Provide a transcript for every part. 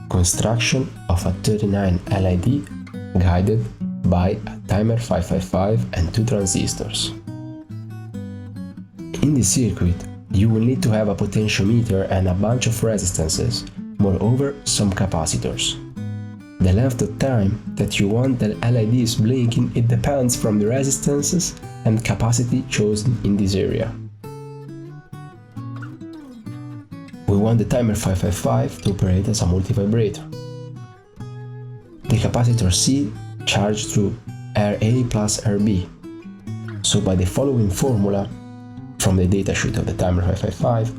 construction of a 39 LED guided by a timer 555 and 2 transistors. In this circuit, you will need to have a potentiometer and a bunch of resistances, moreover some capacitors. The length of time that you want the LEDs blinking, it depends from the resistances and capacity chosen in this area. We want the timer 555 to operate as a multivibrator. The capacitor C charged through RA plus RB. So by the following formula from the datasheet of the timer 555,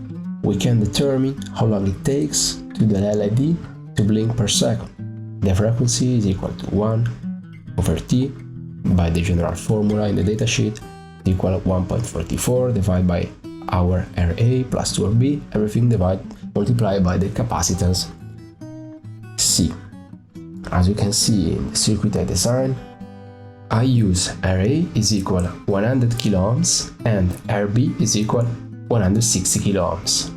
we can determine how long it takes to the LED to blink per second. The frequency is equal to 1 over T by the general formula in the datasheet, equal 1.44 divided by our RA plus 2RB, everything multiplied by the capacitance C. As you can see in the circuit I designed, I use RA is equal 100 kΩ and RB is equal 160 kΩ.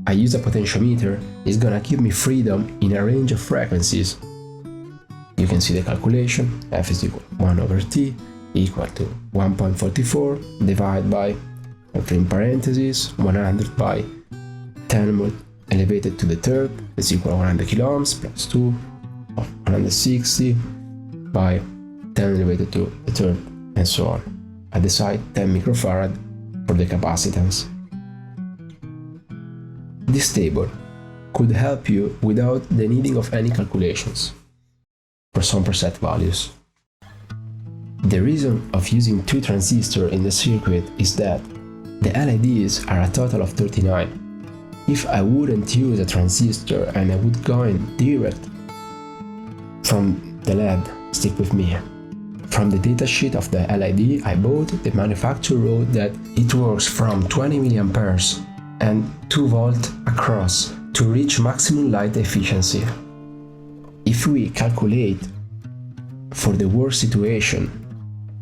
I use a potentiometer, it's gonna give me freedom in a range of frequencies. You can see the calculation, F is equal 1 over T equal to 1.44 divided by, in parentheses, 100 by 10 elevated to the third is equal to 100 kΩ plus 2 of 160 by 10 elevated to the third, and so on. I decide 10 microfarad for the capacitance. This table could help you without the needing of any calculations for some preset values. The reason of using 2 transistors in the circuit is that the LEDs are a total of 39. If I wouldn't use a transistor and I would go in direct from the LED, stick with me. From the datasheet of the LED I bought, the manufacturer wrote that it works from 20 mA and 2 volt across to reach maximum light efficiency. If we calculate for the worst situation,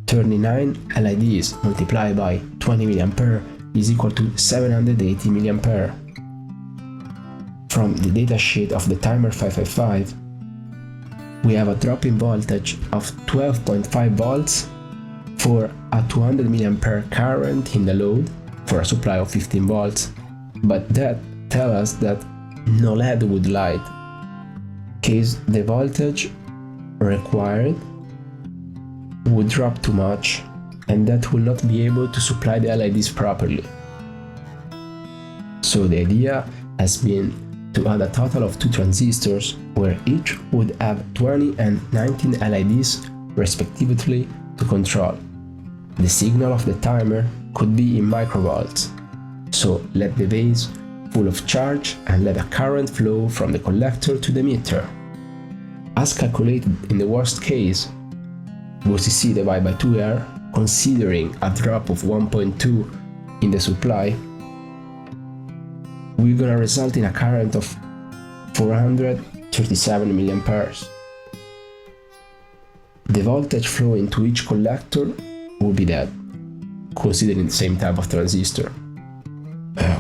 39 LEDs multiplied by 20 mA is equal to 780 mA. From the datasheet of the timer 555, we have a drop in voltage of 12.5 volts for a 200 mA current in the load for a supply of 15 volts, but that tells us that no LED would light, case the voltage required would drop too much and that will not be able to supply the LEDs properly. So the idea has been to add a total of 2 transistors where each would have 20 and 19 LEDs respectively to control. The signal of the timer could be in microvolts, so let the base full of charge and let a current flow from the collector to the emitter. As calculated in the worst case, VCC divided by 2R, considering a drop of 1.2 in the supply, we're gonna result in a current of 437 mA. The voltage flow into each collector will be that, considering the same type of transistor,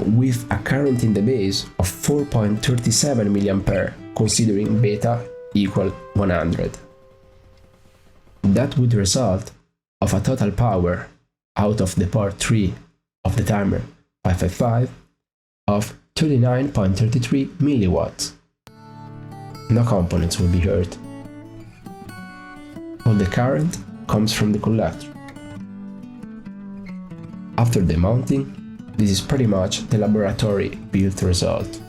with a current in the base of 4.37 mA, considering beta equal 100. That would result of a total power out of the part 3 of the timer 555 of 39.33 milliwatts. No components will be hurt. All the current comes from the collector. After the mounting, this is pretty much the laboratory built result.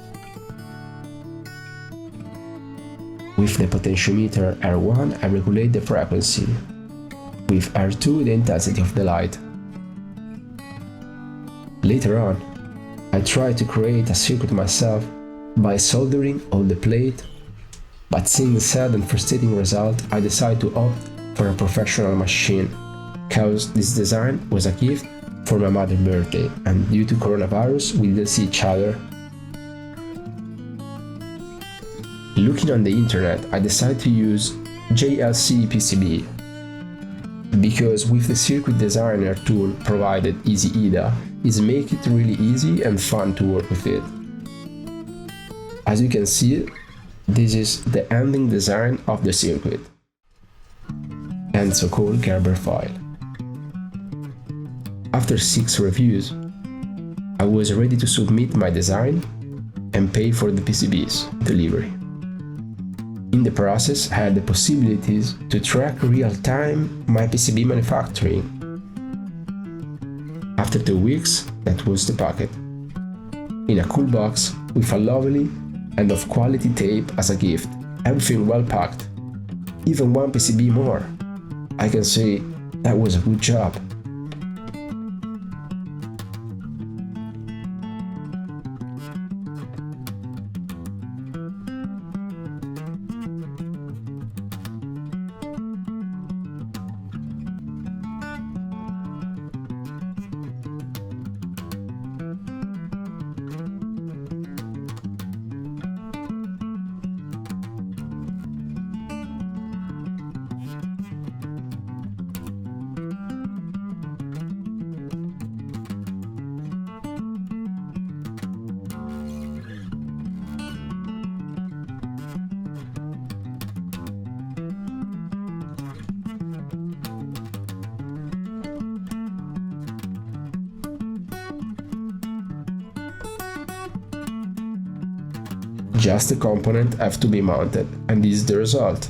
With the potentiometer R1, I regulate the frequency. With R2, the intensity of the light. Later on, I try to create a circuit myself by soldering all the plate, but seeing the sad and frustrating result, I decided to opt for a professional machine, cause this design was a gift for my mother's birthday, and due to coronavirus we didn't see each other. Looking on the internet, I decided to use JLC PCB, because with the circuit designer tool provided EasyEDA, it makes it really easy and fun to work with it. As you can see, This is the ending design of the circuit and so-called Gerber file. After 6 reviews, I was ready to submit my design and pay for the PCB's delivery. In the process, I had the possibilities to track real-time my PCB manufacturing. After 2 weeks, that was the packet. In a cool box with a lovely and of quality tape as a gift, everything well packed. Even 1 PCB more. I can say that was a good job. Just the component have to be mounted, and this is the result.